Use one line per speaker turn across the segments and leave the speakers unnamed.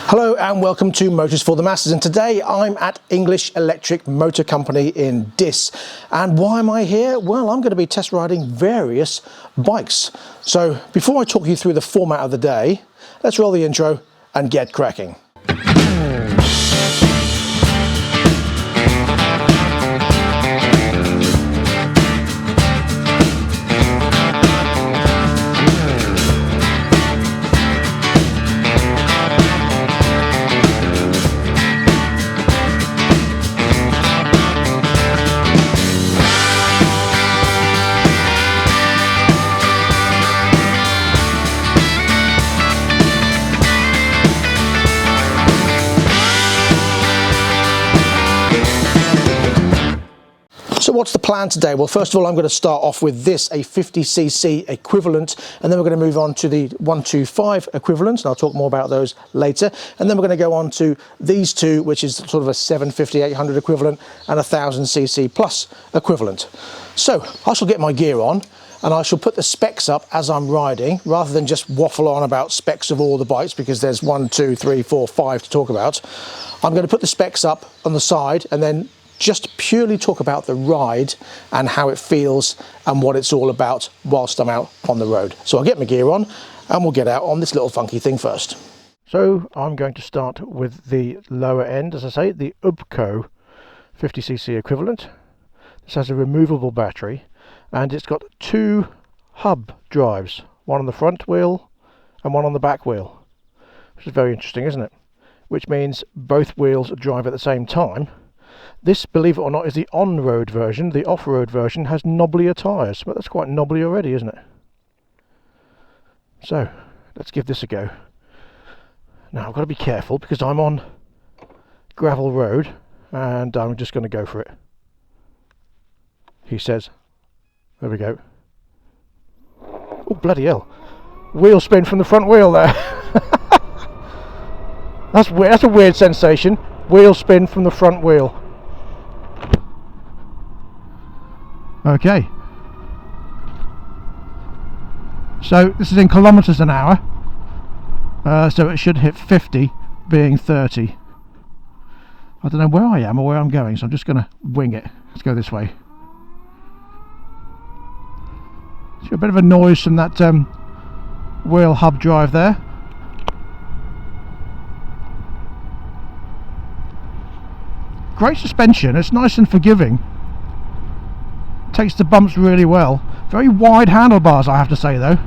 Hello and welcome to Motors for the Masses, and today I'm at English Electric Motor Company in Diss. And why am I here? Well, I'm going to be test riding various bikes. So before I talk you through the format of the day, let's roll the intro and get cracking. So what's the plan today? Well, first of all, I'm going to start off with this, a 50cc equivalent, and then we're going to move on to the 125 equivalent, and I'll talk more about those later. And then we're going to go on to these two, which is sort of a 750, 800 equivalent and a 1000cc plus equivalent. So I shall get my gear on and I shall put the specs up as I'm riding, rather than just waffle on about specs of all the bikes, because there's 1, 2, 3, 4, 5 to talk about. I'm going to put the specs up on the side and then just purely talk about the ride and how it feels and what it's all about whilst I'm out on the road. So I'll get my gear on and we'll get out on this little funky thing first. So I'm going to start with the lower end, as I say, the Ubco 50cc equivalent. This has a removable battery and it's got two hub drives, one on the front wheel and one on the back wheel, which is very interesting, isn't it? Which means both wheels drive at the same time. This, believe it or not, is the on-road version. The off-road version has knobblier tyres, but that's quite knobbly already, isn't it? So, let's give this a go. Now, I've got to be careful because I'm on gravel road and I'm just going to go for it. He says. There we go. Oh, bloody hell. Wheel spin from the front wheel there. That's weird. That's a weird sensation. Wheel spin from the front wheel. Okay, so this is in kilometers an hour, so it should hit 50 being 30. I don't know where I am or where I'm going, so I'm just going to wing it. Let's go this way. So a bit of a noise from that wheel hub drive there. Great suspension, it's nice and forgiving. Takes the bumps really well. Very wide handlebars, I have to say, though.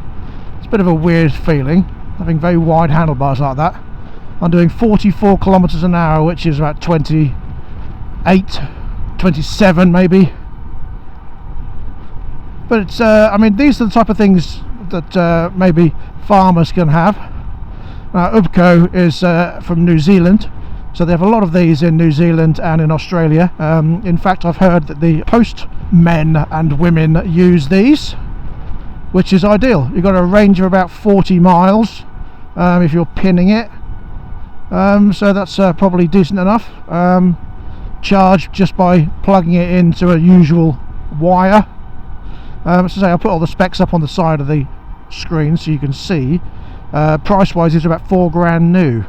It's a bit of a weird feeling having very wide handlebars like that. I'm doing 44 kilometers an hour, which is about 28, 27 maybe. But it's I mean, these are the type of things that maybe farmers can have. Ubco is from New Zealand, so they have a lot of these in New Zealand and in Australia. In fact, I've heard that the postmen and women use these, which is ideal. You've got a range of about 40 miles if you're pinning it. So that's probably decent enough. Charged just by plugging it into a usual wire. So say I'll put all the specs up on the side of the screen so you can see. Price wise, it's about £4 new.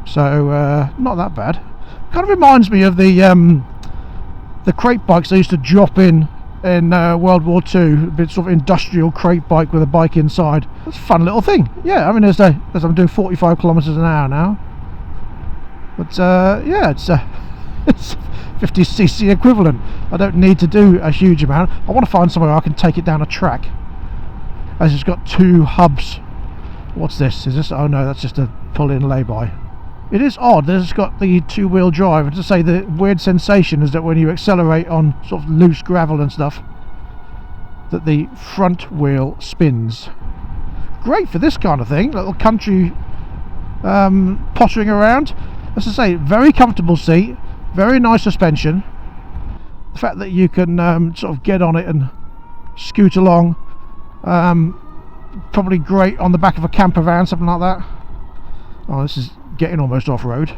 So not that bad. Kind of reminds me of the crate bikes they used to drop in World War II. A bit sort of industrial crate bike with a bike inside. That's a fun little thing. Yeah, I mean, as I'm doing 45 kilometers an hour now. But yeah, it's 50cc equivalent. I don't need to do a huge amount. I want to find somewhere I can take it down a track, as it's got two hubs. What's this? Is this? Oh no, that's just a pull-in lay-by. It is odd that it's got the two-wheel drive. And to say, the weird sensation is that when you accelerate on sort of loose gravel and stuff, that the front wheel spins. Great for this kind of thing, little country pottering around. As I say, very comfortable seat, very nice suspension. The fact that you can sort of get on it and scoot along, probably great on the back of a camper van, something like that. Oh, this is getting almost off-road.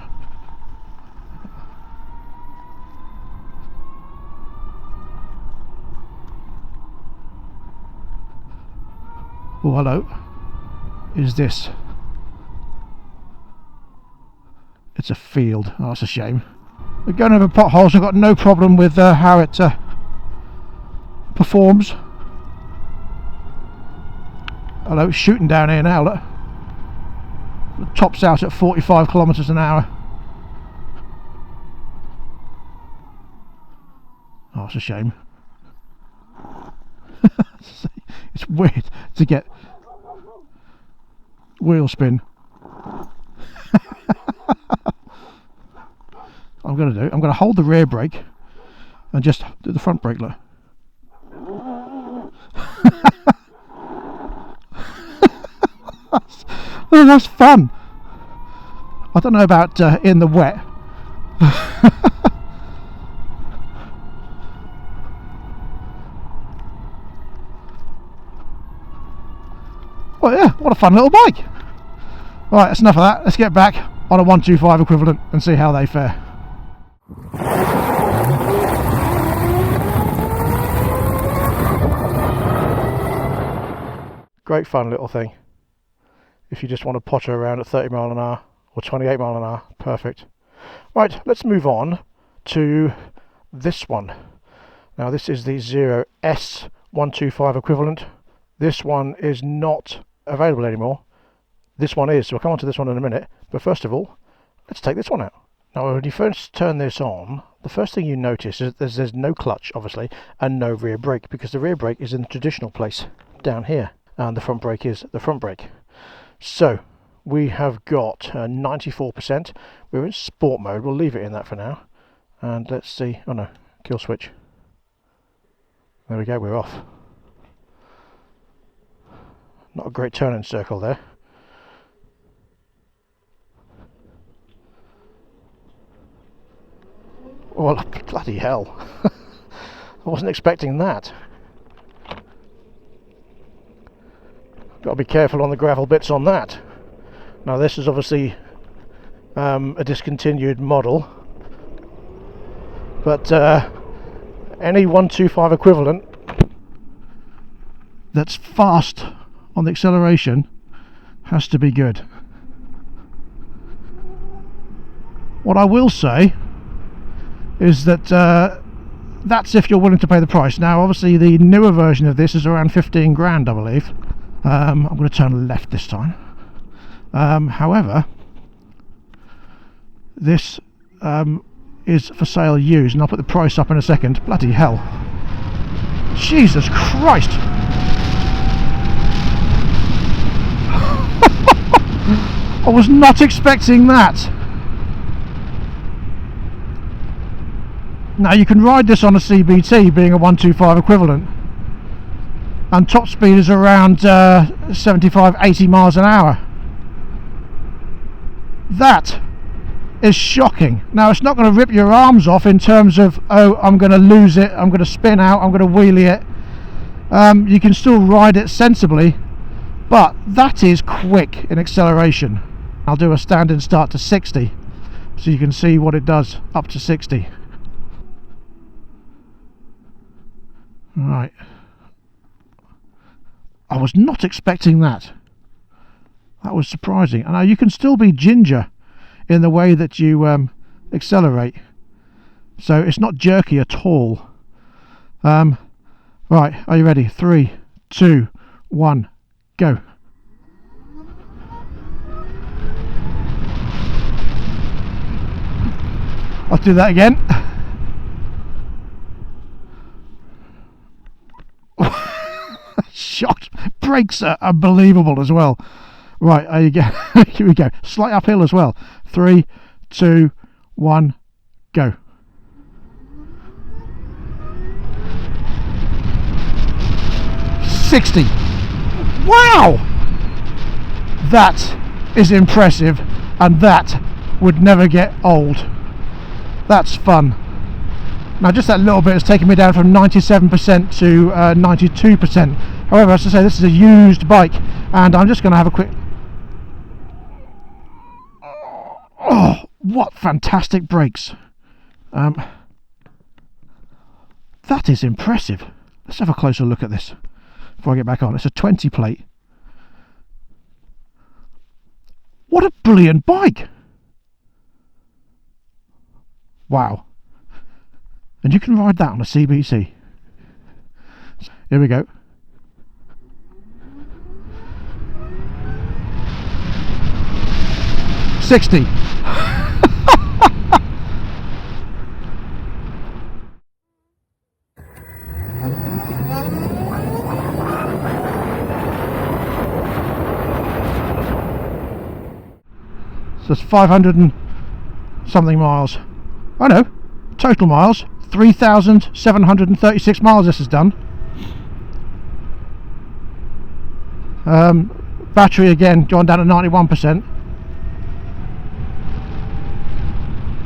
Oh, hello. Is this it's a field. Oh, that's a shame. We're going over potholes. I've got no problem with how it performs. Hello, it's shooting down here now, look. It tops out at 45 kilometres an hour. Oh, it's a shame. It's weird to get wheel spin. I'm going to hold the rear brake and just do the front brake, look. That's fun. I don't know about in the wet. Oh yeah, what a fun little bike. Right, that's enough of that. Let's get back on a 125 equivalent and see how they fare. Great fun little thing. If you just want to potter around at 30 mile an hour or 28 mile an hour, perfect. Right, let's move on to this one. Now this is the 0S 125 equivalent. This one is not available anymore. This one is, so we'll come on to this one in a minute. But first of all, let's take this one out. Now when you first turn this on, the first thing you notice is that there's no clutch, obviously, and no rear brake, because the rear brake is in the traditional place down here, and the front brake is the front brake. So we have got 94%. We're in sport mode. We'll leave it in that for now. And let's see. Oh no, kill switch. There we go, we're off. Not a great turning circle there. Well, bloody hell. I wasn't expecting that. Got to be careful on the gravel bits on that. Now this is obviously a discontinued model, but any 125 equivalent that's fast on the acceleration has to be good. What I will say is that that's if you're willing to pay the price. Now obviously the newer version of this is around 15 grand, I believe. I'm going to turn left this time. However, this is for sale used, and I'll put the price up in a second. Bloody hell. Jesus Christ. I was not expecting that. Now you can ride this on a CBT, being a 125 equivalent, and top speed is around 75-80 miles an hour. That is shocking. Now it's not going to rip your arms off in terms of, oh, I'm going to lose it, I'm going to spin out, I'm going to wheelie it. You can still ride it sensibly, but that is quick in acceleration. I'll do a standing start to 60 so you can see what it does up to 60. Right. I was not expecting that. That was surprising. And now you can still be ginger in the way that you accelerate, so it's not jerky at all. Right, are you ready? 3, 2, 1, go. I'll do that again. Shocked. Brakes are unbelievable as well. Right, there you go. Here we go. Slight uphill as well. 3, 2, 1, go. $60. Wow! That is impressive, and that would never get old. That's fun. Now just that little bit has taken me down from 97% to 92%. However, as I say, this is a used bike, and I'm just going to have a quick... Oh, what fantastic brakes. That is impressive. Let's have a closer look at this before I get back on. It's a 20 plate. What a brilliant bike.
Wow. And you can ride that on a CBC. Here we go. $60. So it's 500 and something miles. Oh no, total miles 3,736 miles this has done. Battery again gone down to 91%.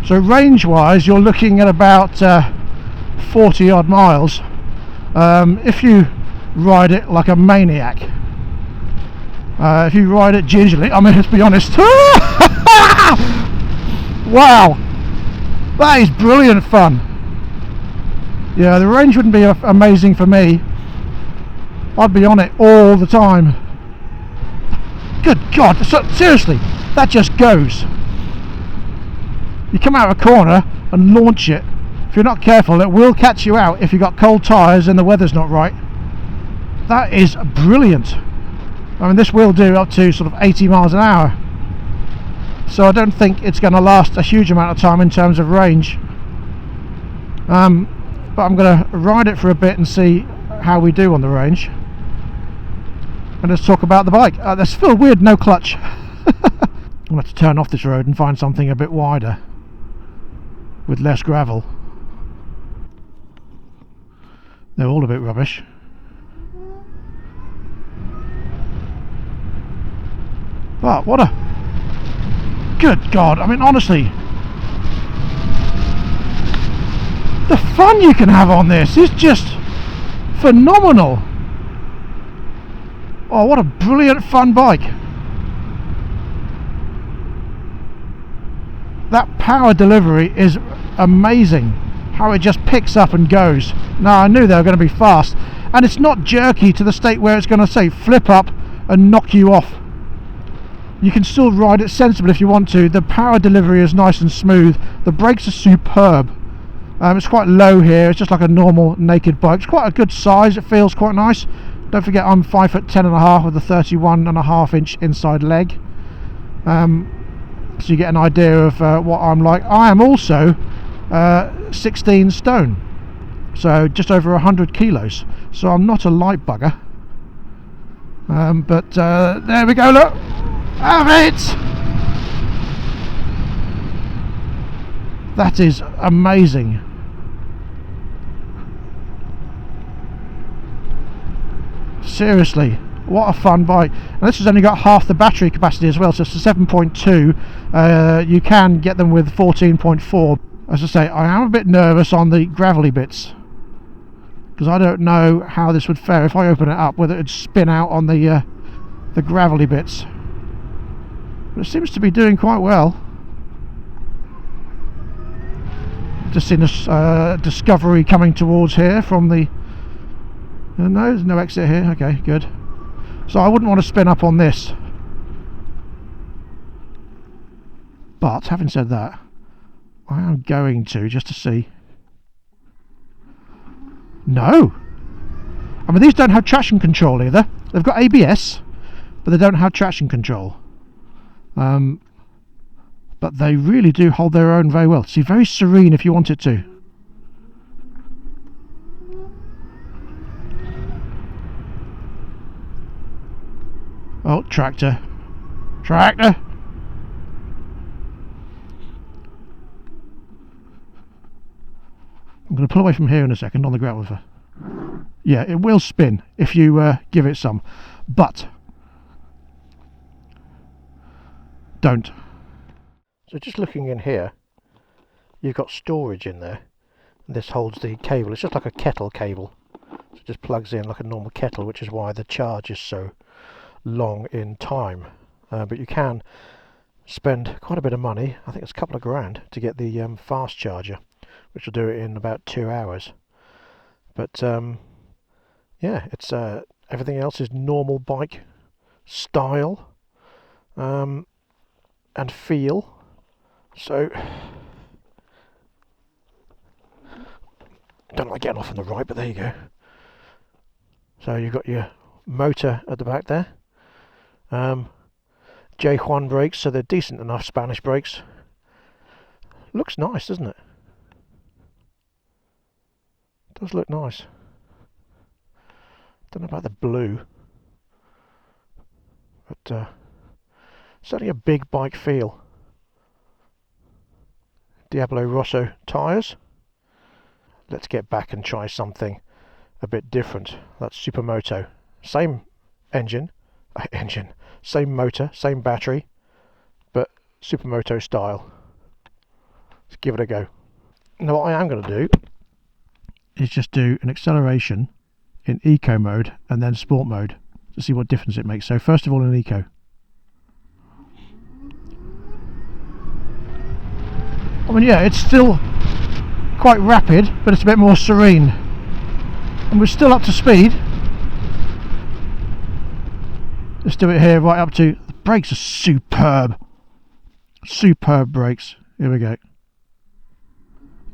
So range wise you're looking at about 40 odd miles if you ride it like a maniac. If you ride it gingerly, I mean, let's be honest. Wow, that is brilliant fun. Yeah, the range wouldn't be amazing for me. I'd be on it all the time. Good God, seriously, that just goes. You come out of a corner and launch it. If you're not careful, it will catch you out if you've got cold tyres and the weather's not right. That is brilliant. I mean, this will do up to sort of 80 miles an hour. So I don't think it's going to last a huge amount of time in terms of range. But I'm going to ride it for a bit and see how we do on the range. And let's talk about the bike. That's still weird, no clutch. I'm going to have to turn off this road and find something a bit wider with less gravel. They're all a bit rubbish. But what a good God, I mean, honestly, the fun you can have on this is just phenomenal. Oh, what a brilliant fun bike. That power delivery is amazing, how it just picks up and goes. Now, I knew they were going to be fast, and it's not jerky to the state where it's going to say flip up and knock you off. You can still ride it sensibly if you want to. The power delivery is nice and smooth. The brakes are superb. It's quite low here. It's just like a normal naked bike. It's quite a good size. It feels quite nice. Don't forget I'm 5'10.5" with a 31.5-inch inside leg. So you get an idea of what I'm like. I am also 16 stone. So just over 100 kilos. So I'm not a light bugger. But there we go, look. Have it! That is amazing. Seriously, what a fun bike. And this has only got half the battery capacity as well, so it's a 7.2. You can get them with 14.4. As I say, I am a bit nervous on the gravelly bits, because I don't know how this would fare if I open it up, whether it'd spin out on the gravelly bits. But it seems to be doing quite well. Just seen this Discovery coming towards here from the... no, there's no exit here. Okay, good. So I wouldn't want to spin up on this. But having said that, I am going to, just to see. No! I mean, these don't have traction control either. They've got ABS, but they don't have traction control. But they really do hold their own very well. See, very serene if you want it to. Oh, tractor. Tractor! I'm going to pull away from here in a second on the gravel. Yeah, it will spin if you give it some. But don't. So just looking in here, you've got storage in there. This holds the cable. It's just like a kettle cable. So it just plugs in like a normal kettle, which is why the charge is so long in time. But you can spend quite a bit of money, I think it's a couple of grand, to get the fast charger, which will do it in about 2 hours. But yeah, it's everything else is normal bike style and feel. So
Don't like getting off on the right, but there you go. So you've got your motor at the back there. J Juan brakes, so they're decent enough Spanish brakes. Looks nice, doesn't it? Does look nice. Don't know about the blue, but certainly a big bike feel. Diablo Rosso tyres. Let's get back and try something a bit different. That's Supermoto. Same engine, same motor, same battery, but Supermoto style. Let's give it a go. Now what I am going to do is just do an acceleration in eco mode and then sport mode to see what difference it makes. So first of all in eco. I mean, yeah, it's still quite rapid, but it's a bit more serene. And we're still up to speed. Let's do it here right up to... The brakes are superb. Superb brakes. Here we go.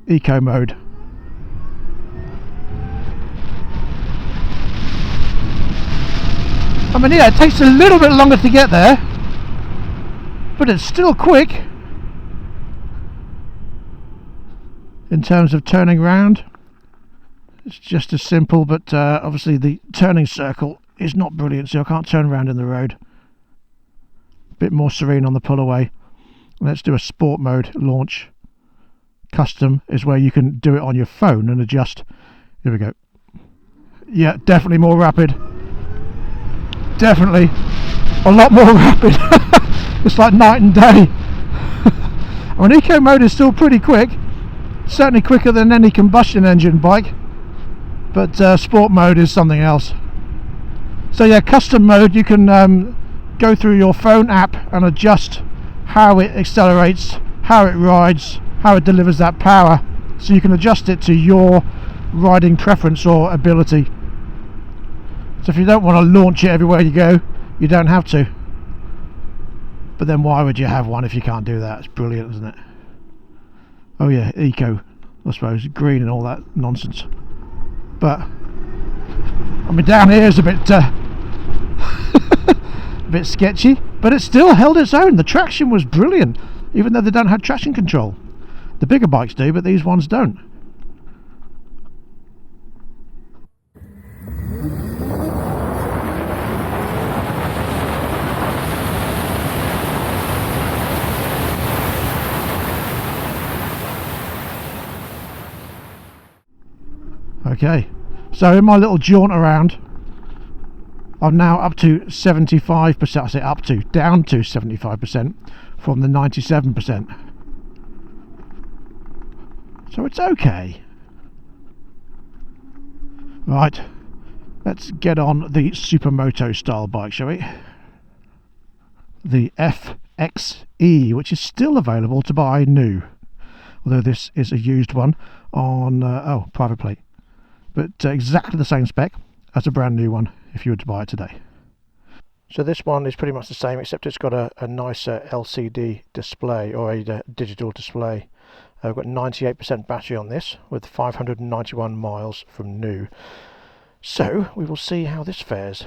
Eco mode. I mean, yeah, it takes a little bit longer to get there, but it's still quick in terms of turning round. It's just as simple, but obviously the turning circle is not brilliant, so I can't turn around in the road. A bit more serene on the pull away. Let's do a sport mode launch. Custom is where you can do it on your phone and adjust. Here we go. Yeah, definitely more rapid. Definitely a lot more rapid. It's like night and day. I mean, eco mode is still pretty quick, certainly quicker than any combustion engine bike, but sport mode is something else. So yeah, custom mode, you can go through your phone app and adjust how it accelerates, how it rides, how it delivers that power, so you can adjust it to your riding preference or ability. So if you don't want to launch it everywhere you go, you don't have to. But then why would you have one if you can't do that? It's brilliant, isn't it? Oh yeah, eco, I suppose, green and all that nonsense. But I mean, down here is a bit a bit sketchy, but it still held its own. The traction was brilliant, even though they don't have traction control. The bigger bikes do, but these ones don't. Okay, so in my little jaunt around, I'm now up to 75%. I say up to, down to 75% from the 97%. So it's okay. Right, let's get on the Supermoto style bike, shall we? The FXE, which is still available to buy new, although this is a used one on private plate, but exactly the same spec as a brand new one if you were to buy it today. So this one is pretty much the same, except it's got a nicer LCD display, or a digital display. I've got 98% battery on this with 591 miles from new. So we will see how this fares.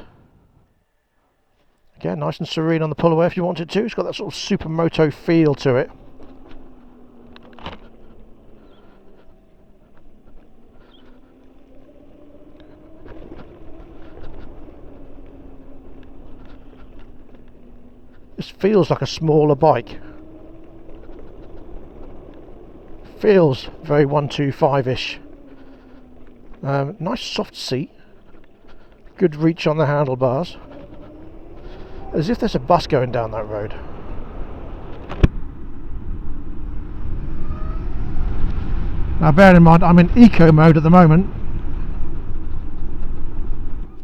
Again, nice and serene on the pull away if you wanted to. It's got that sort of Supermoto feel to it. This feels like a smaller bike. Feels very 125-ish. Nice soft seat. Good reach on the handlebars. As if there's a bus going down that road. Now bear in mind, I'm in eco mode at the moment.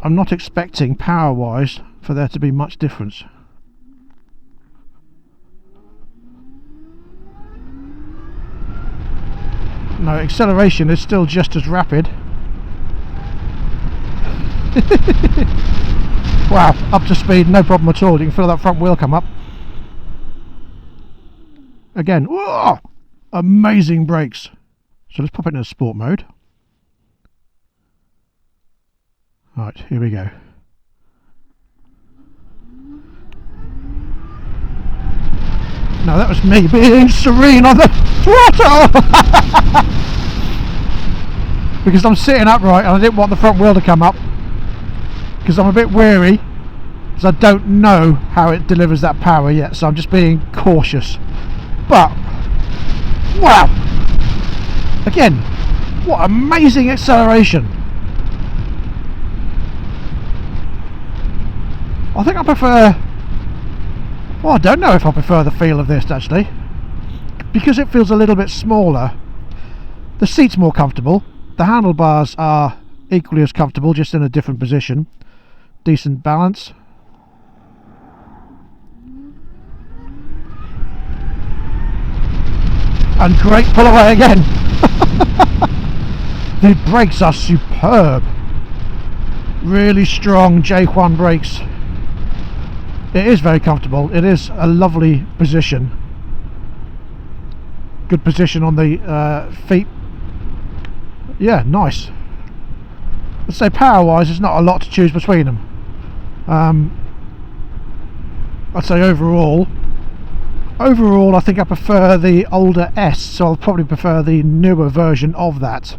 I'm not expecting power-wise for there to be much difference. No, acceleration is still just as rapid. Wow, up to speed, no problem at all. You can feel that front wheel come up. Again, whoa, amazing brakes. So let's pop it into sport mode.
Right, here we go. No, that was me being serene on the throttle! Because I'm sitting upright and I didn't want the front wheel to come up. Because I'm a bit weary, because I don't know how it delivers that power yet, so I'm just being cautious. But, wow! Again, what amazing acceleration! I think I prefer... Well, I don't know if I prefer the feel of this actually. Because it feels a little bit smaller. The seat's more comfortable. The handlebars are equally as comfortable, just in a different position. Decent balance. And great pull away again. The brakes are superb. Really strong J1 brakes. It is very comfortable. It is a lovely position. Good position on the feet. Yeah, nice. Let's say power wise there's not a lot to choose between them. I'd say overall I think I prefer the older S, so I'll probably prefer the newer version of that,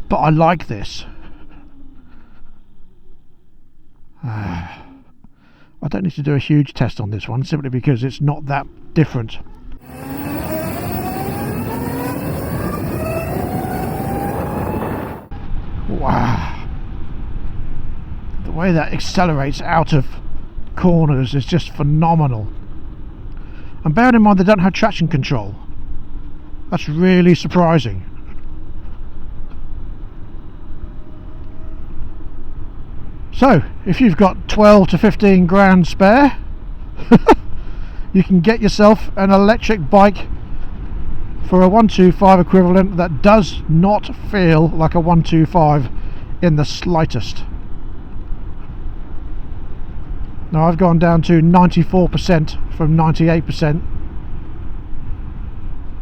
but I like this. I don't need to do a huge test on this one simply because it's not that different. Wow, the way that accelerates out of corners is just phenomenal. And bearing in mind they don't have traction control, that's really surprising. So if you've got 12 to 15 grand spare, you can get yourself an electric bike for a 125 equivalent that does not feel like a 125 in the slightest. Now I've gone down to 94% from 98%.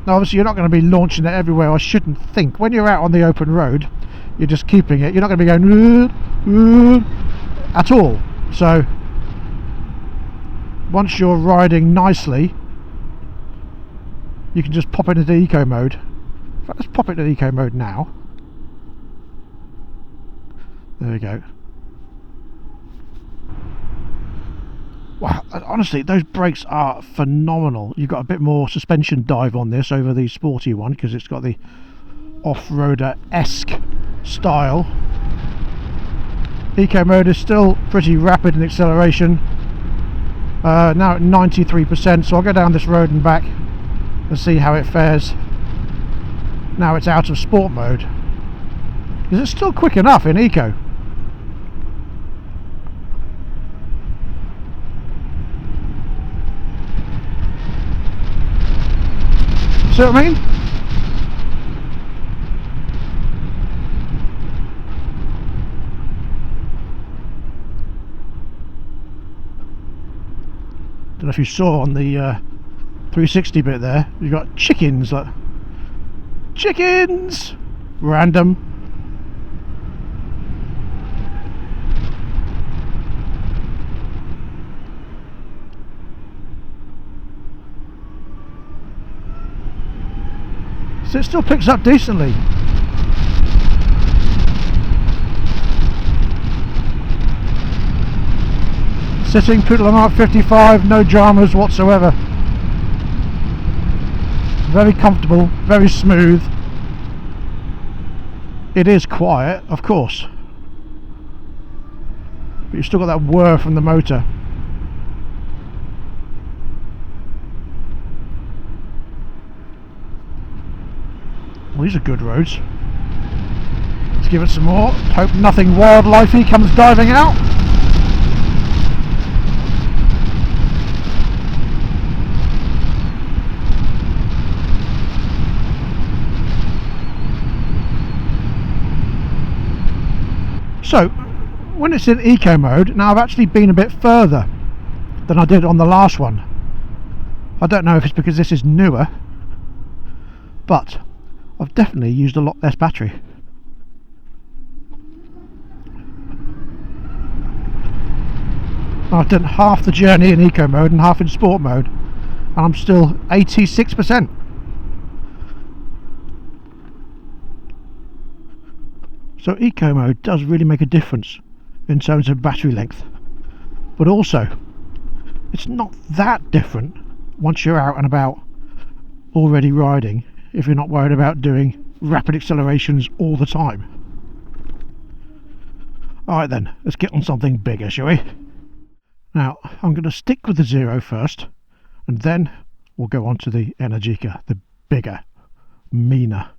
Now obviously you're not going to be launching it everywhere, I shouldn't think. When you're out on the open road, you're just keeping it. You're not going to be going at all. So once you're riding nicely, you can just pop it into eco mode. In fact, let's pop it into eco mode now. There we go. Wow, honestly, those brakes are phenomenal. You've got a bit more suspension dive on this over the sporty one because it's got the off-roader-esque style. Eco mode is still pretty rapid in acceleration. Now at 93%, so I'll go down this road and back and see how it fares. Now it's out of sport mode. Is it still quick enough in eco? See what I mean? Don't know if you saw on the 360 bit there, you've got chickens, like chickens, random. So it still picks up decently. Sitting, pedaling out 55, no dramas whatsoever. Very comfortable, very smooth. It is quiet, of course, but you've still got that whir from the motor. Well, these are good roads. Let's give it some more. Hope nothing wildlifey comes diving out. So, when it's in eco mode, now I've actually been a bit further than I did on the last one. I don't know if it's because this is newer, but I've definitely used a lot less battery. I've done half the journey in eco mode and half in sport mode, and I'm still 86%. So eco mode does really make a difference in terms of battery length, but also it's not that different once you're out and about already riding, if you're not worried about doing rapid accelerations all the time. Alright then, let's get on something bigger, shall we? Now, I'm going to stick with the Zero first, and then we'll go on to the Energica, the bigger, meaner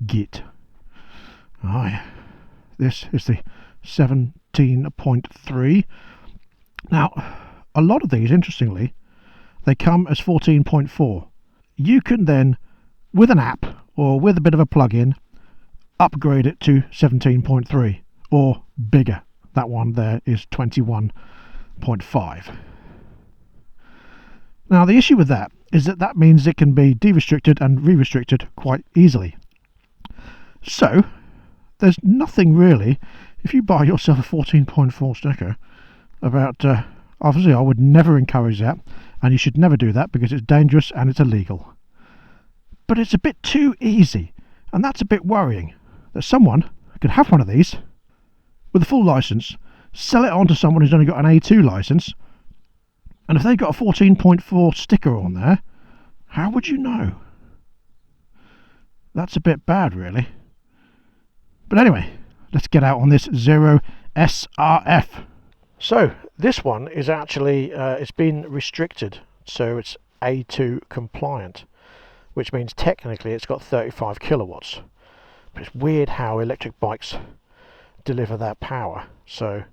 git. Alright, this is the 17.3. Now, a lot of these, interestingly, they come as 14.4. You can then, with an app or with a bit of a plug-in, upgrade it to 17.3 or bigger. That one there is 21.5. Now, the issue with that is that means it can be de-restricted and re-restricted quite easily. So there's nothing really, if you buy yourself a 14.4 sticker, about obviously I would never encourage that, and you should never do that because it's dangerous and it's illegal. But it's a bit too easy, and that's a bit worrying, that someone could have one of these with a full license, sell it on to someone who's only got an A2 license, and if they've got a 14.4 sticker on there, how would you know? That's a bit bad, really. But anyway, let's get out on this Zero SRF. So this one is actually it's been restricted, so it's A2 compliant, which means technically it's got 35 kilowatts. But it's weird how electric bikes deliver that power, so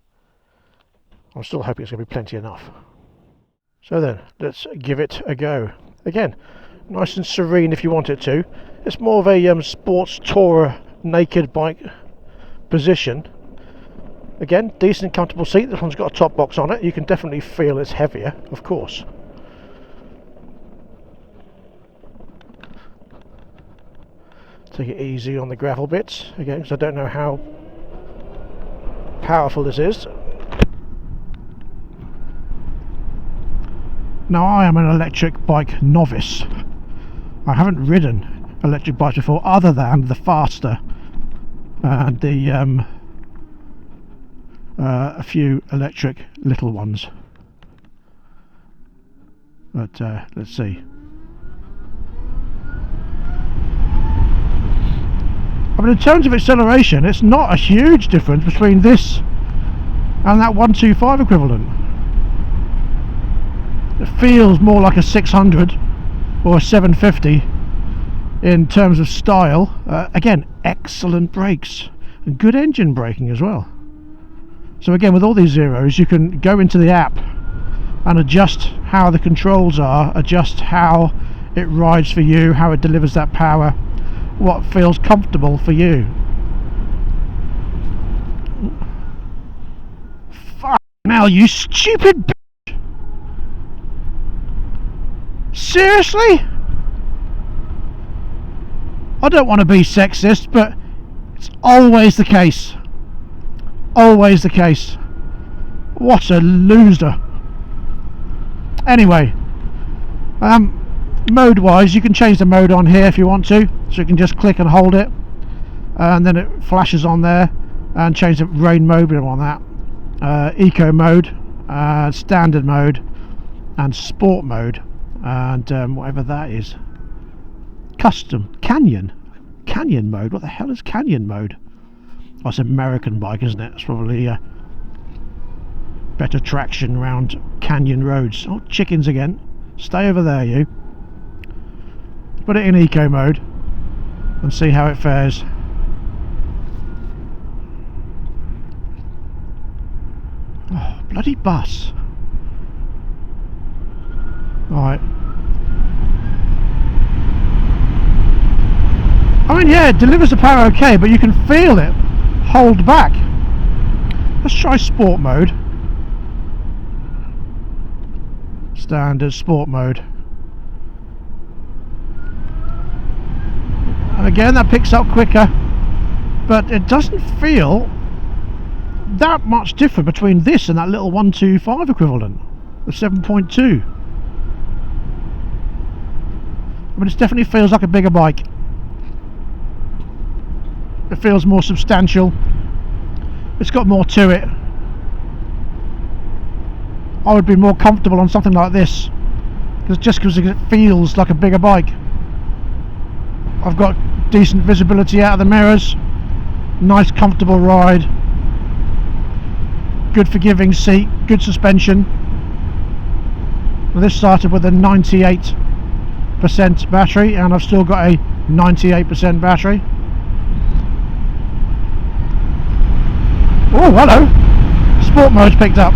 I'm still hoping it's going to be plenty enough. So then, let's give it a go. Again, nice and serene if you want it to. It's more of a sports tourer naked bike position. Again, decent comfortable seat. This one's got a top box on it. You can definitely feel it's heavier, of course. Take it easy on the gravel bits, again, because I don't know how powerful this is. Now, I am an electric bike novice. I haven't ridden electric bikes before, other than the Faster and the a few electric little ones. But let's see. I mean, in terms of acceleration, it's not a huge difference between this and that 125 equivalent. It feels more like a 600 or a 750 in terms of style. Again, excellent brakes and good engine braking as well. So again, with all these Zeros, you can go into the app and adjust how the controls are, adjust how it rides for you, how it delivers that power, what feels comfortable for you. Fuck now, you stupid bitch! Seriously? I don't want to be sexist, but it's always the case. Always the case. What a loser. Anyway, mode wise, you can change the mode on here if you want to, so you can just click and hold it and then it flashes on there, and change the rain mode. We don't want that. Eco mode, standard mode, and sport mode, and whatever that is, custom canyon mode. What the hell is canyon mode? Oh, it's an American bike, isn't it? It's probably better traction around canyon roads. Oh, chickens again. Stay over there, you. Put it in eco mode and see how it fares. Oh, bloody bus. Alright. I mean, yeah, it delivers the power okay, but you can feel it hold back. Let's try sport mode. Standard sport mode. And again, that picks up quicker, but it doesn't feel that much different between this and that little 125 equivalent, the 7.2. I mean, it definitely feels like a bigger bike. It feels more substantial. It's got more to it. I would be more comfortable on something like this, just because it feels like a bigger bike. I've got decent visibility out of the mirrors, nice comfortable ride, good forgiving seat, good suspension. This started with a 98% battery and I've still got a 98% battery. Oh, hello! Sport mode's picked up.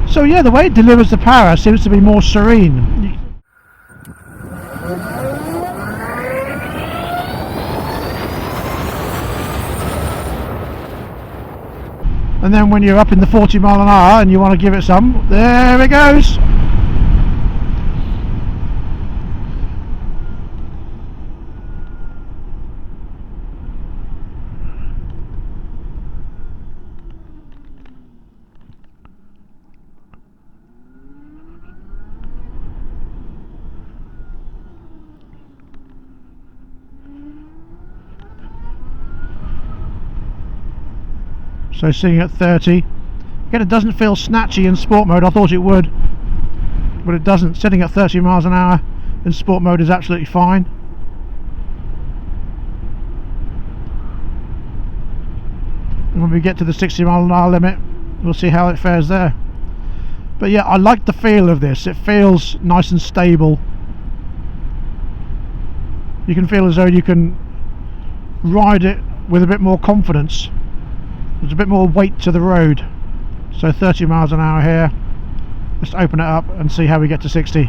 So yeah, the way it delivers the power seems to be more serene. And then when you're up in the 40 mile an hour and you want to give it some, there it goes. So sitting at 30, again it doesn't feel snatchy in sport mode. I thought it would, but it doesn't. Sitting at 30 miles an hour in sport mode is absolutely fine. And when we get to the 60 mile an hour limit, we'll see how it fares there. But yeah, I like the feel of this. It feels nice and stable. You can feel as though you can ride it with a bit more confidence. There's a bit more weight to the road. So 30 miles an hour here. Let's open it up and see how we get to 60.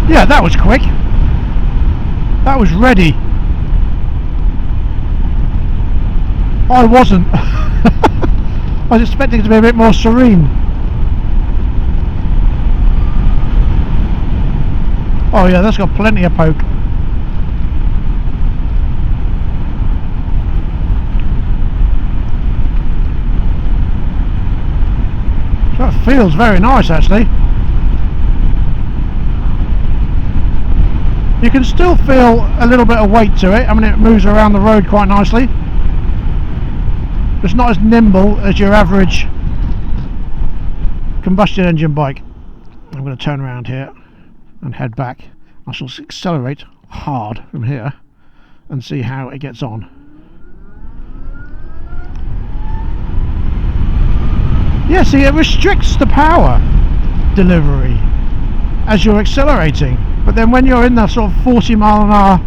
Yeah, that was quick. That was ready. I wasn't. I was expecting it to be a bit more serene. Oh yeah, that's got plenty of poke. That feels very nice actually. You can still feel a little bit of weight to it. I mean, it moves around the road quite nicely. It's not as nimble as your average combustion engine bike. I'm going to turn around here and head back. I shall accelerate hard from here and see how it gets on. Yeah, see, it restricts the power delivery as you're accelerating, but then when you're in that sort of 40 mile an hour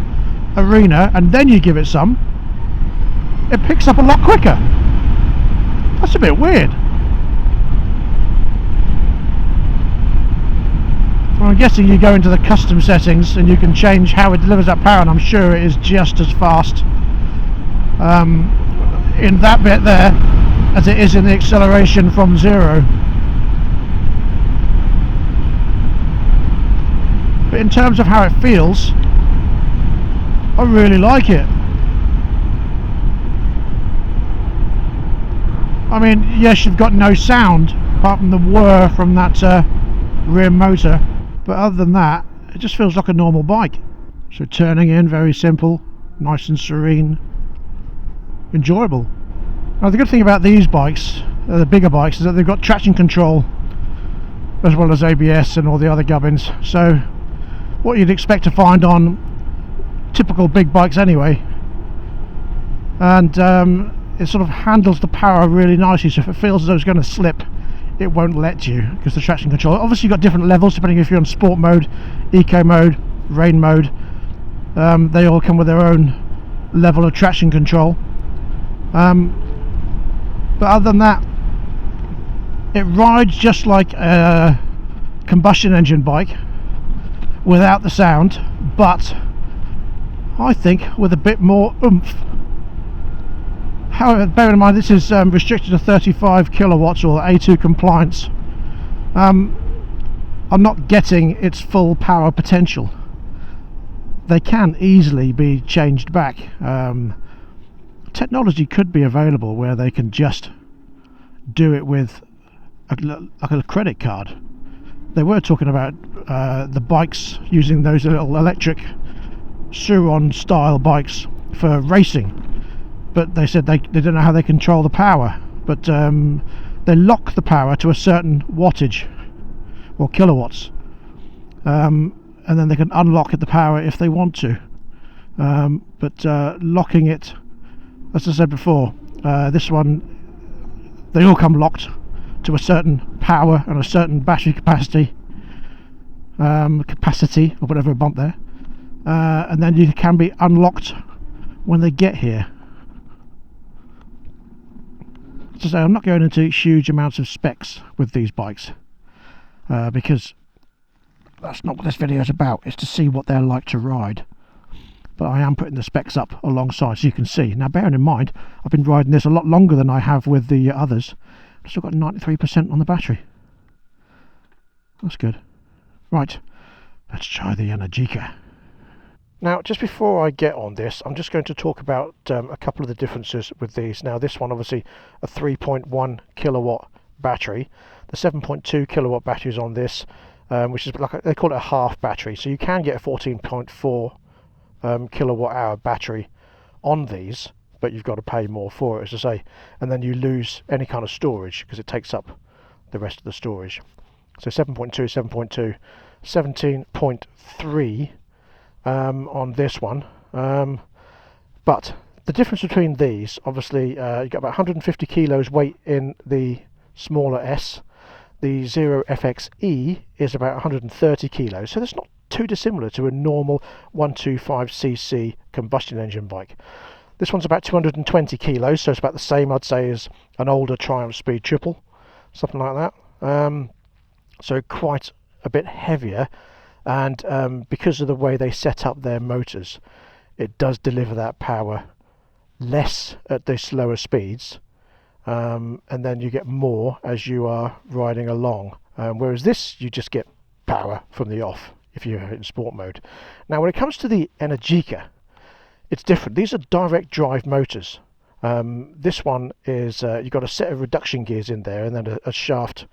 arena and then you give it some, it picks up a lot quicker. That's a bit weird. Well, I'm guessing you go into the custom settings and you can change how it delivers that power, and I'm sure it is just as fast in that bit there as it is in the acceleration from zero. But in terms of how it feels, I really like it. I mean, yes, you've got no sound apart from the whir from that rear motor, but other than that, it just feels like a normal bike. So turning in, very simple, nice and serene, enjoyable. Now the good thing about these bikes, the bigger bikes, is that they've got traction control as well as ABS and all the other gubbins. So what you'd expect to find on typical big bikes anyway, and it sort of handles the power really nicely. So if it feels as though it's going to slip, it won't let you, because the traction control, obviously you've got different levels depending if you're on sport mode, eco mode, rain mode. They all come with their own level of traction control. But other than that, it rides just like a combustion engine bike without the sound, but I think with a bit more oomph. However, bear in mind this is restricted to 35 kilowatts or A2 compliance. I'm not getting its full power potential. They can easily be changed back technology could be available where they can just do it with like a credit card. They were talking about the bikes using those little electric Suron style bikes for racing, but they said they don't know how they control the power, but they lock the power to a certain wattage or kilowatts, and then they can unlock the power if they want to, but locking it, as I said before, this one, they all come locked to a certain power and a certain battery capacity, or whatever a bump there, and then you can be unlocked when they get here. So say, I'm not going into huge amounts of specs with these bikes, because that's not what this video is about. It's to see what they're like to ride. But I am putting the specs up alongside so you can see. Now, bearing in mind, I've been riding this a lot longer than I have with the others. I've still got 93% on the battery. That's good. Right, let's try the Energica. Now, just before I get on this, I'm just going to talk about a couple of the differences with these. Now, this one, obviously, a 3.1 kilowatt battery. The 7.2 kilowatt battery is on this, which is like they call it a half battery. So you can get a 14.4 kilowatt hour battery on these, but you've got to pay more for it, as I say, and then you lose any kind of storage because it takes up the rest of the storage. So 7.2, 17.3 on this one, but the difference between these, obviously, you got about 150 kilos weight in the smaller S. The Zero FXE is about 130 kilos, so that's not too dissimilar to a normal 125cc combustion engine bike. This one's about 220 kilos, so it's about the same, I'd say, as an older Triumph Speed Triple, something like that. So quite a bit heavier, and because of the way they set up their motors, it does deliver that power less at the slower speeds, and then you get more as you are riding along, whereas this, you just get power from the off if you're in sport mode. Now, when it comes to the Energica, it's different. These are direct drive motors. This one is you've got a set of reduction gears in there, and then a shaft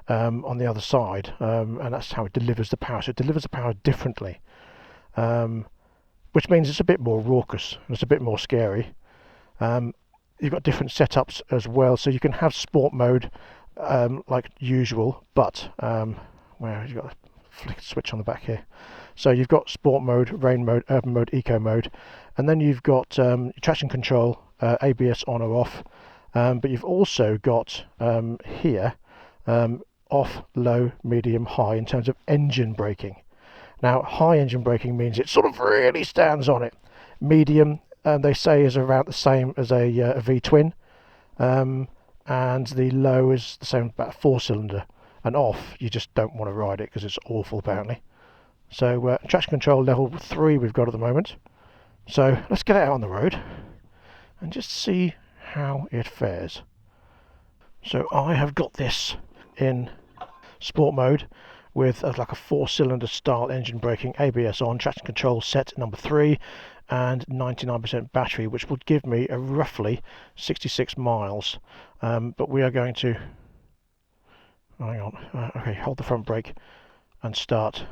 on the other side, and that's how it delivers the power. So it delivers the power differently, which means it's a bit more raucous and it's a bit more scary. You've got different setups as well, so you can have sport mode like usual, but where you've got a flick switch on the back here. So you've got sport mode, rain mode, urban mode, eco mode, and then you've got traction control, ABS on or off, but you've also got here off, low, medium, high in terms of engine braking. Now, high engine braking means it sort of really stands on it. Medium, they say, is around the same as a V-twin, and the low is the same, about a 4-cylinder, and off, you just don't want to ride it because it's awful apparently. So traction control level 3 we've got at the moment. So let's get it out on the road and just see how it fares. So I have got this in sport mode with like a 4-cylinder style engine braking, ABS on, traction control set number 3, and 99% battery, which would give me a roughly 66 miles. But we are going to, hang on, okay, hold the front brake and start,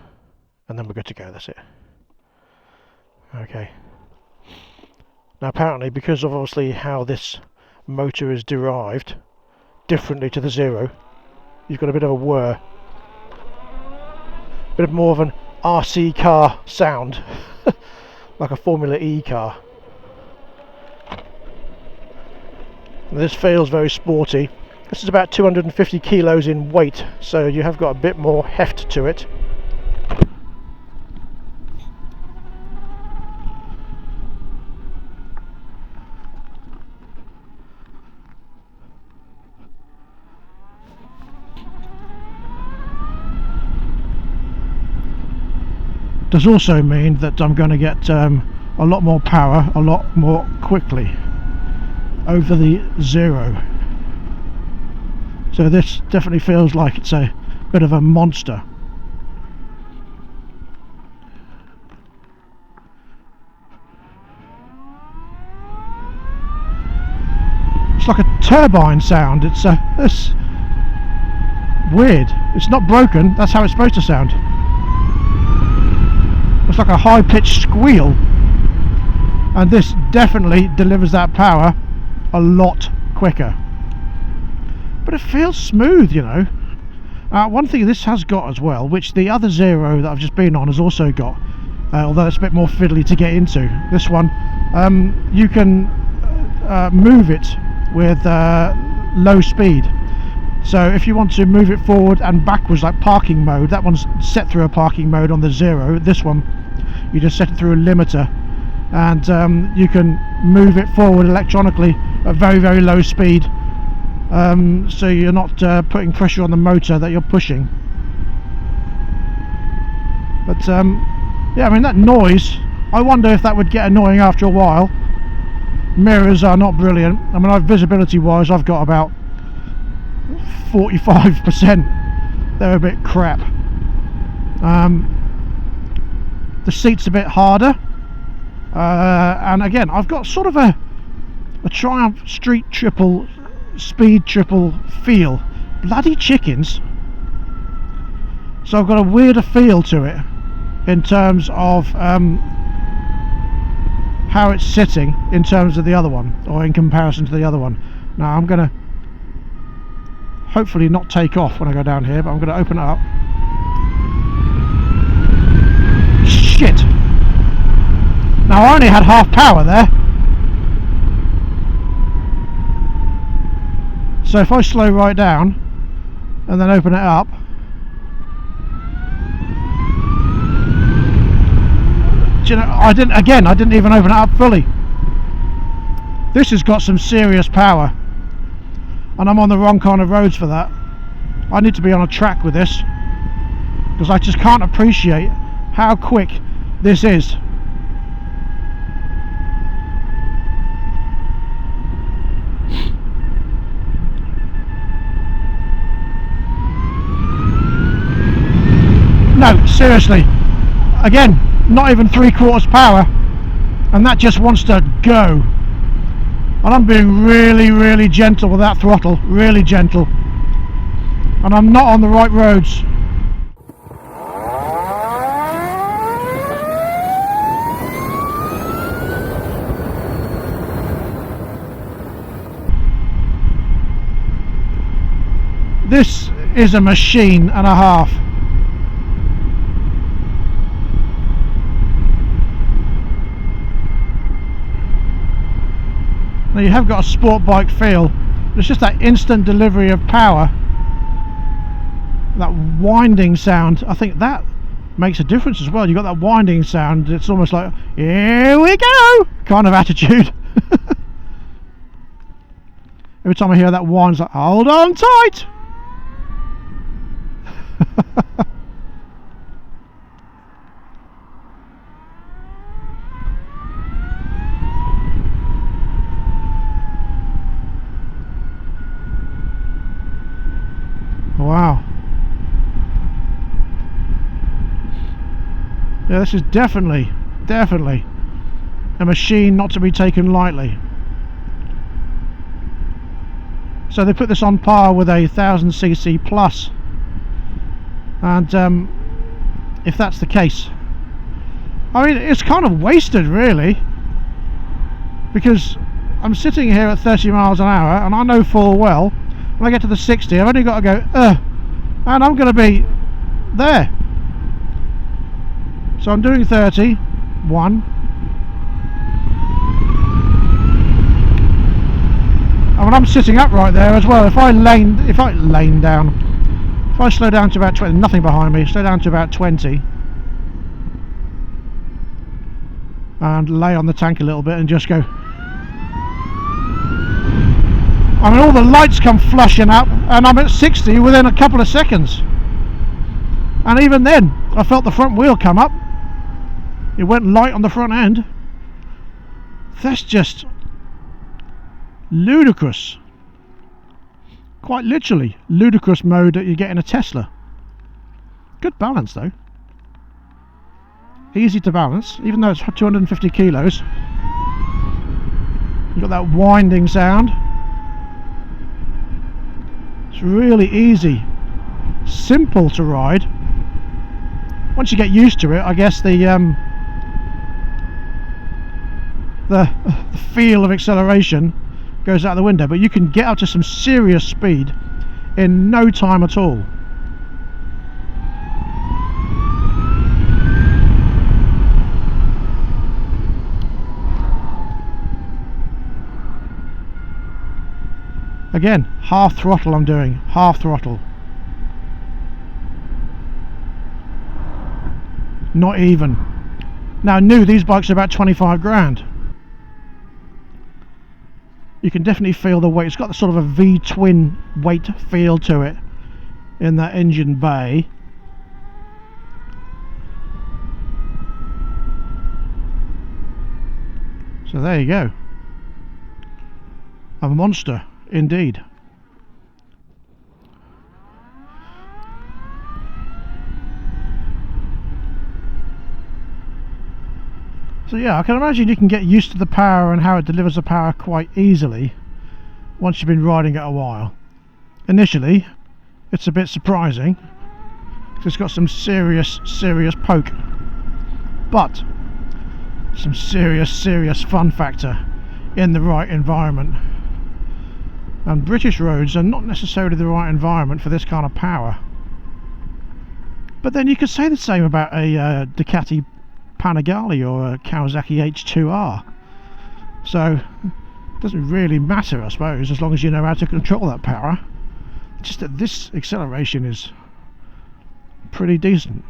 and then we're good to go. That's it. Okay. Now, apparently, because of obviously how this motor is derived differently to the Zero, you've got a bit of a whir, a bit more of an RC car sound, like a Formula E car. And this feels very sporty. This is about 250 kilos in weight, so you have got a bit more heft to it. Does also mean that I'm going to get a lot more power a lot more quickly over the Zero. So this definitely feels like it's a bit of a monster. like a turbine sound. It's weird. It's not broken. That's how it's supposed to sound. It's like a high-pitched squeal, and this definitely delivers that power a lot quicker. But it feels smooth, you know. One thing this has got as well, which the other Zero that I've just been on has also got, although it's a bit more fiddly to get into. This one, you can move it with low speed. So if you want to move it forward and backwards, like parking mode, that one's set through a parking mode on the Zero. This one, you just set it through a limiter, and you can move it forward electronically at very, very low speed. So you're not putting pressure on the motor that you're pushing. But yeah, I mean, that noise, I wonder if that would get annoying after a while. Mirrors are not brilliant. I mean, visibility wise, I've got about 45%. They're a bit crap. The seat's a bit harder, and again, I've got sort of a Triumph Street Triple, Speed Triple feel. Bloody chickens. So I've got a weirder feel to it in terms of how it's sitting in terms of the other one, or in comparison to the other one. Now I'm going to hopefully not take off when I go down here, but I'm going to open it up. Shit! Now I only had half power there. So if I slow right down and then open it up, do you know, I didn't even open it up fully. This has got some serious power, and I'm on the wrong kind of roads for that. I need to be on a track with this, because I just can't appreciate how quick this is. No, seriously, again, not even 3/4 power, and that just wants to go. And I'm being really, really gentle with that throttle, really gentle, and I'm not on the right roads. This is a machine and a half. Now you have got a sport bike feel. It's just that instant delivery of power, that winding sound. I think that makes a difference as well. You've got that winding sound. It's almost like, here we go kind of attitude. Every time I hear that whine, it's like, hold on tight. Wow. Yeah, this is definitely a machine not to be taken lightly. So they put this on par with a 1000cc plus, and if that's the case, I mean, it's kind of wasted really, because I'm sitting here at 30 miles an hour and I know full well when I get to the 60 I've only got to go and I'm going to be there. So I'm doing 30, 1, and when I'm sitting up right there as well, if I slow down to about 20, nothing behind me, slow down to about 20 and lay on the tank a little bit and just go, I mean, all the lights come flashing up and I'm at 60 within a couple of seconds. And even then, I felt the front wheel come up. It went light on the front end. That's just ludicrous. Quite literally, ludicrous mode that you get in a Tesla. Good balance though. Easy to balance, even though it's 250 kilos. You've got that winding sound. It's really easy, simple to ride. Once you get used to it, I guess the feel of acceleration goes out the window, but you can get up to some serious speed in no time at all. Again, half throttle I'm doing, half throttle. Not even. Now, new, these bikes are about 25 grand. You can definitely feel the weight. It's got sort of a V-twin weight feel to it in that engine bay. So there you go. A monster indeed. So yeah, I can imagine you can get used to the power and how it delivers the power quite easily once you've been riding it a while. Initially, it's a bit surprising because it's got some serious poke, but some serious fun factor in the right environment. And British roads are not necessarily the right environment for this kind of power. But then you could say the same about a Ducati Panigale or a Kawasaki H2R. So it doesn't really matter, I suppose, as long as you know how to control that power. It's just that this acceleration is pretty decent.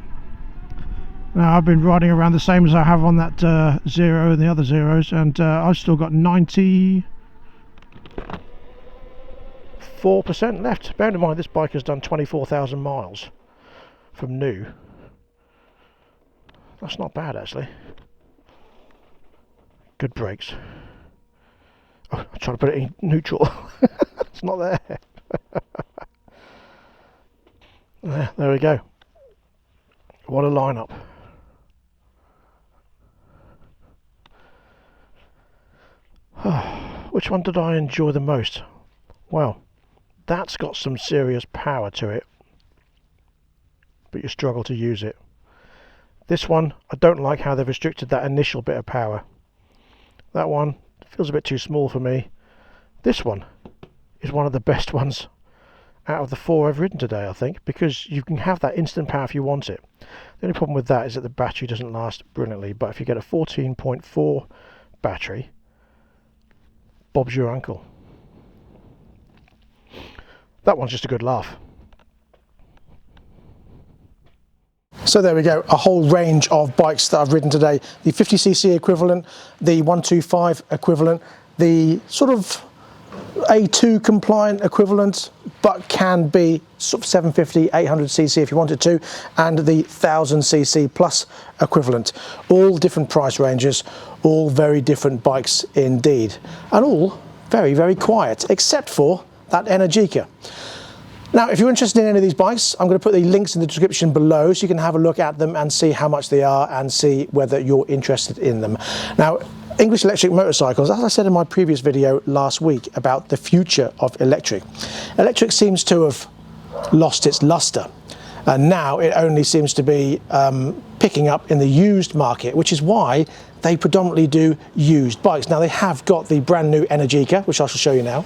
Now, I've been riding around the same as I have on that Zero and the other Zeros, and I've still got 94% left. Bearing in mind this bike has done 24,000 miles from new. That's not bad, actually. Good brakes. Oh, I'm trying to put it in neutral. It's not there. There we go. What a lineup. Which one did I enjoy the most? Well, that's got some serious power to it, but you struggle to use it. This one, I don't like how they've restricted that initial bit of power. That one feels a bit too small for me. This one is one of the best ones out of the four I've ridden today, I think, because you can have that instant power if you want it. The only problem with that is that the battery doesn't last brilliantly, but if you get a 14.4 battery, Bob's your uncle. That one's just a good laugh. So there we go, a whole range of bikes that I've ridden today. The 50cc equivalent, the 125 equivalent, the sort of A2 compliant equivalent, but can be sort of 750, 800cc if you wanted to, and the 1000cc plus equivalent. All different price ranges, all very different bikes indeed, and all very quiet, except for that Energica. Now, if you're interested in any of these bikes, I'm going to put the links in the description below so you can have a look at them and see how much they are and see whether you're interested in them. Now, English electric motorcycles, as I said in my previous video last week about the future of electric, electric seems to have lost its luster, and now it only seems to be picking up in the used market, which is why they predominantly do used bikes. Now, they have got the brand new Energica, which I shall show you now.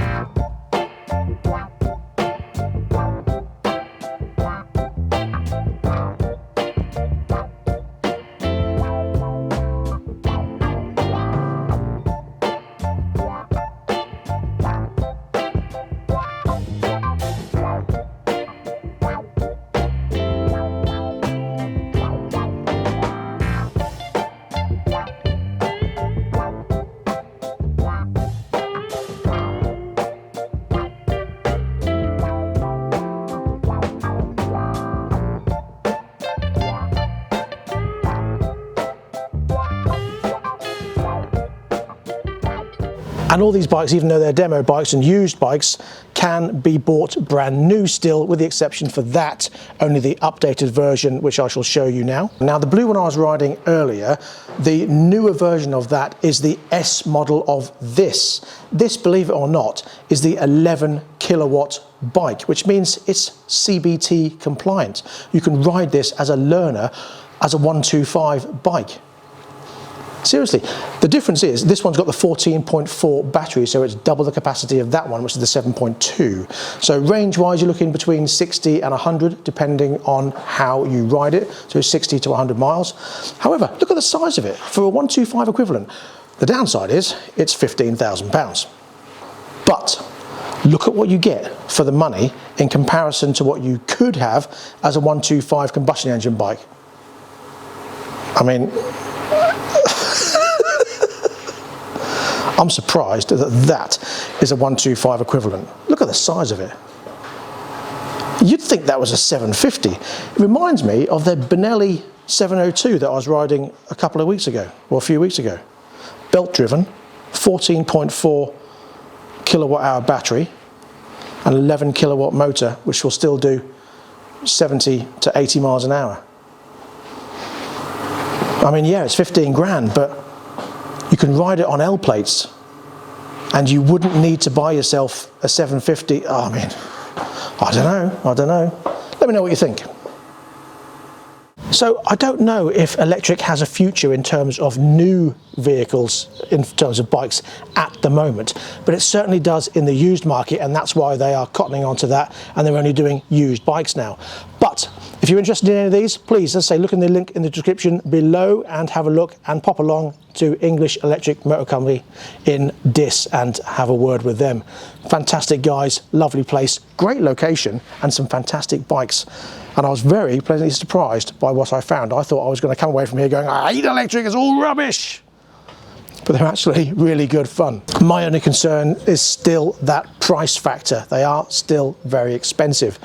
And all these bikes, even though they're demo bikes and used bikes, can be bought brand new still, with the exception for that, only the updated version, which I shall show you now. Now, the blue one I was riding earlier, the newer version of that is the S model of this. This, believe it or not, is the 11 kilowatt bike, which means it's CBT compliant. You can ride this as a learner, as a 125 bike. Seriously, the difference is this one's got the 14.4 battery, so it's double the capacity of that one, which is the 7.2. So range-wise, you're looking between 60 and 100, depending on how you ride it, so 60 to 100 miles. However, look at the size of it. For a 125 equivalent, the downside is it's £15,000. But look at what you get for the money in comparison to what you could have as a 125 combustion engine bike. I mean, I'm surprised that that is a 125 equivalent. Look at the size of it. You'd think that was a 750. It reminds me of the Benelli 702 that I was riding a couple of weeks ago, or a few weeks ago. Belt driven, 14.4 kilowatt hour battery, an 11 kilowatt motor, which will still do 70 to 80 miles an hour. I mean, yeah, it's 15 grand, but you can ride it on L plates, and you wouldn't need to buy yourself a 750. Oh, I mean, I don't know. Let me know what you think. So I don't know if electric has a future in terms of new vehicles, in terms of bikes at the moment, but it certainly does in the used market, and that's why they are cottoning onto that, and they're only doing used bikes now. But if you're interested in any of these, please, as I say, look in the link in the description below and have a look and pop along to English Electric Motor Company in Diss and have a word with them. Fantastic guys, lovely place, great location, and some fantastic bikes. And I was very pleasantly surprised by what I found. I thought I was going to come away from here going, I hate electric, it's all rubbish. But they're actually really good fun. My only concern is still that price factor. They are still very expensive.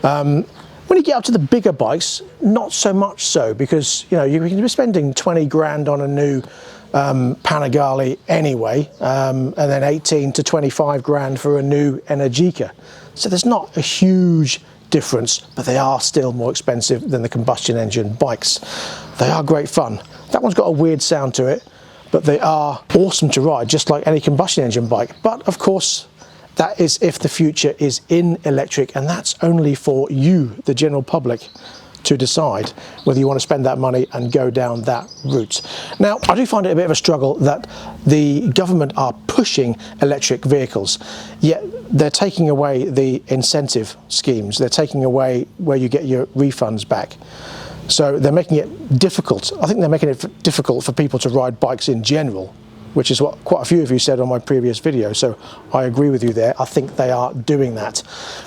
When you get up to the bigger bikes, not so much so, because you know you can be spending 20 grand on a new Panigale anyway, and then 18 to 25 grand for a new Energica. So there's not a huge difference, but they are still more expensive than the combustion engine bikes. They are great fun. That one's got a weird sound to it, but they are awesome to ride, just like any combustion engine bike. But of course, that is if the future is in electric, and that's only for you, the general public, to decide whether you want to spend that money and go down that route. Now, I do find it a bit of a struggle that the government are pushing electric vehicles, yet they're taking away the incentive schemes. They're taking away where you get your refunds back. So they're making it difficult. I think they're making it difficult for people to ride bikes in general, which is what quite a few of you said on my previous video. So I agree with you there. I think they are doing that,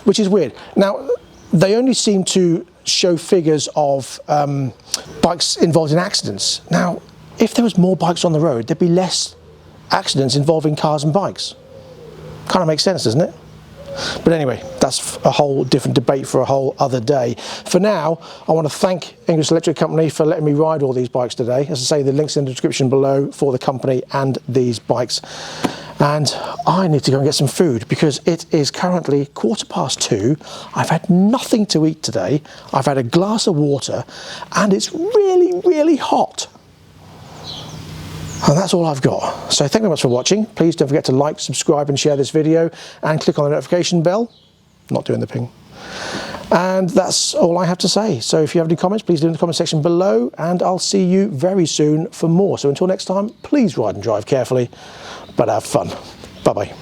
which is weird. Now, they only seem to show figures of bikes involved in accidents. Now, if there was more bikes on the road, there'd be less accidents involving cars and bikes. Kind of makes sense, doesn't it? But anyway, that's a whole different debate for a whole other day. For now, I want to thank English Electric Company for letting me ride all these bikes today. As I say, the link's in the description below for the company and these bikes. And I need to go and get some food because it is currently 2:15. I've had nothing to eat today. I've had a glass of water and it's really, really hot. And that's all I've got. So thank you very much for watching. Please don't forget to like, subscribe and share this video and click on the notification bell. Not doing the ping. And that's all I have to say. So if you have any comments, please do in the comment section below, and I'll see you very soon for more. So until next time, please ride and drive carefully, but have fun. Bye-bye.